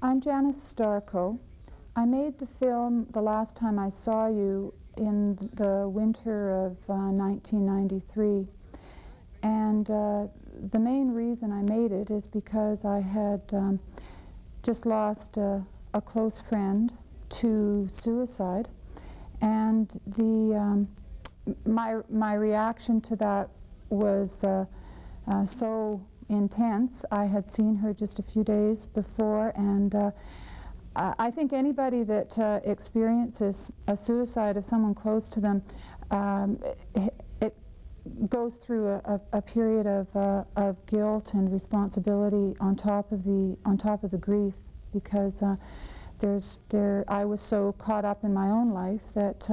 I'm Janice Starko. I made the film The Last Time I Saw You in the winter of 1993. And the main reason I made it is because I had just lost a close friend to suicide. And my reaction to that was so intense. I had seen her just a few days before, and I think anybody that experiences a suicide of someone close to them, it goes through a period of guilt and responsibility on top of the grief, because I was so caught up in my own life that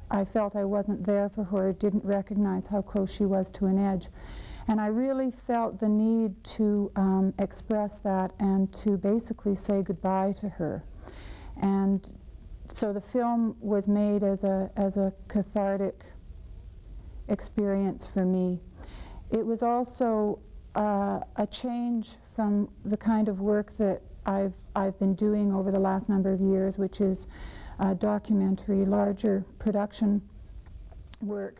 I felt I wasn't there for her, didn't recognize how close she was to an edge. And I really felt the need to express that and to basically say goodbye to her. And so the film was made as a cathartic experience for me. It was also a change from the kind of work that I've been doing over the last number of years, which is documentary, larger production work.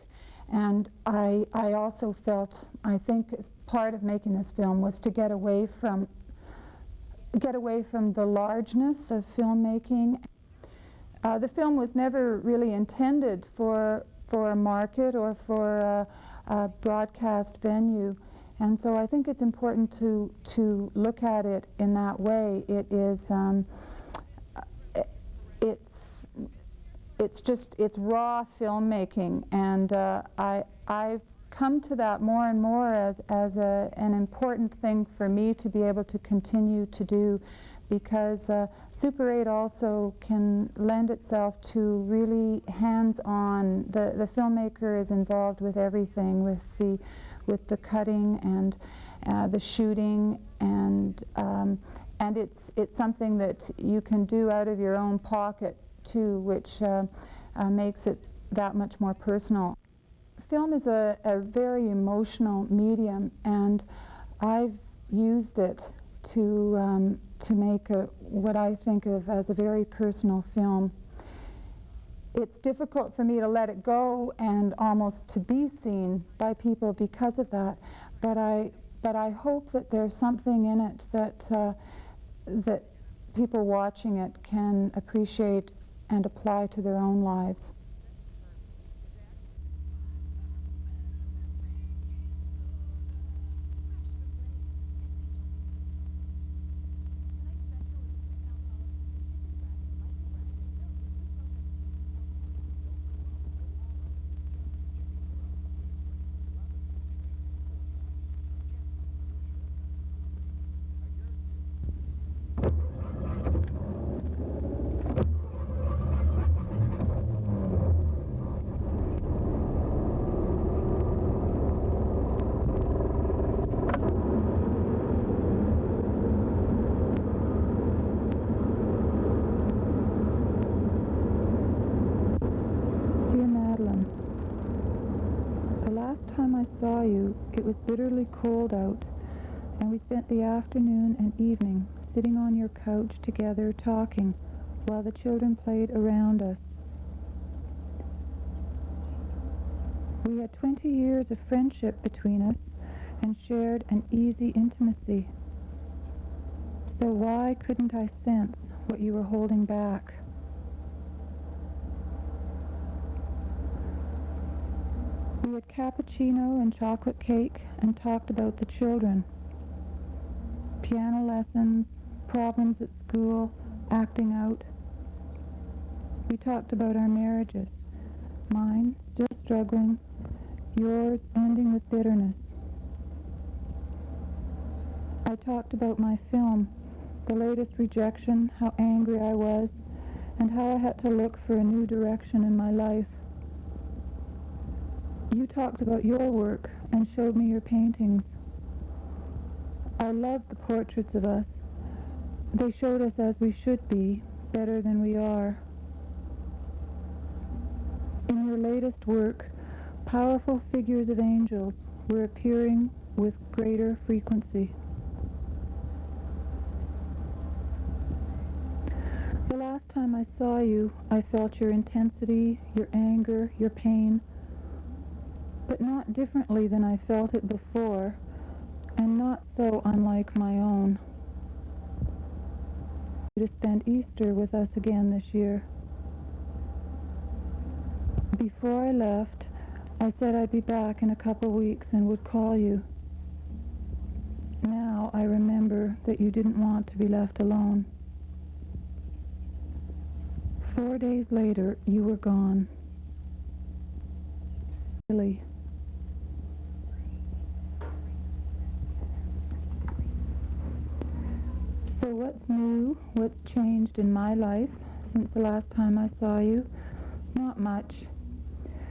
And I also felt, I think as part of making this film was to get away from the largeness of filmmaking. The film was never really intended for a market or for a broadcast venue, and so I think it's important to look at it in that way. It is it's raw filmmaking, and I've come to that more and more as an important thing for me to be able to continue to do, because Super 8 also can lend itself to really hands-on. The filmmaker is involved with everything, with the cutting and the shooting, and it's something that you can do out of your own pocket too, which makes it that much more personal. Film is a very emotional medium, and I've used it to make what I think of as a very personal film. It's difficult for me to let it go and almost to be seen by people because of that, but I hope that there's something in it that people watching it can appreciate and apply to their own lives. The last time I saw you, it was bitterly cold out, and we spent the afternoon and evening sitting on your couch together talking while the children played around us. We had 20 years of friendship between us and shared an easy intimacy. So why couldn't I sense what you were holding back? We had cappuccino and chocolate cake and talked about the children. Piano lessons, problems at school, acting out. We talked about our marriages. Mine still struggling, yours ending with bitterness. I talked about my film, the latest rejection, how angry I was, and how I had to look for a new direction in my life. You talked about your work and showed me your paintings. I loved the portraits of us. They showed us as we should be, better than we are. In your latest work, powerful figures of angels were appearing with greater frequency. The last time I saw you, I felt your intensity, your anger, your pain, but not differently than I felt it before, and not so unlike my own. To spend Easter with us again this year. Before I left, I said I'd be back in a couple weeks and would call you. Now I remember that you didn't want to be left alone. 4 days later, you were gone. Really. So what's new? What's changed in my life since the last time I saw you? Not much.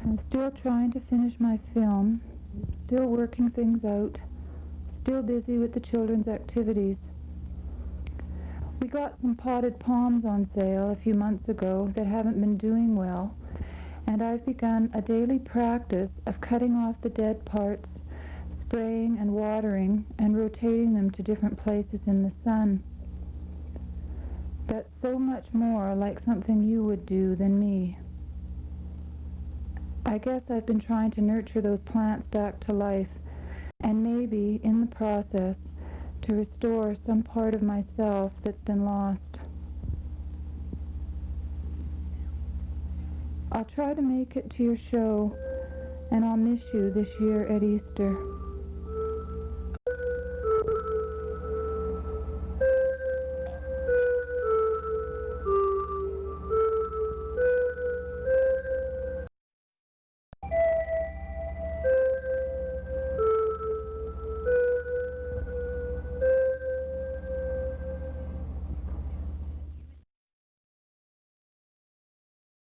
I'm still trying to finish my film, still working things out, still busy with the children's activities. We got some potted palms on sale a few months ago that haven't been doing well, and I've begun a daily practice of cutting off the dead parts, spraying and watering, and rotating them to different places in the sun. That's so much more like something you would do than me. I guess I've been trying to nurture those plants back to life, and maybe, in the process, to restore some part of myself that's been lost. I'll try to make it to your show, and I'll miss you this year at Easter.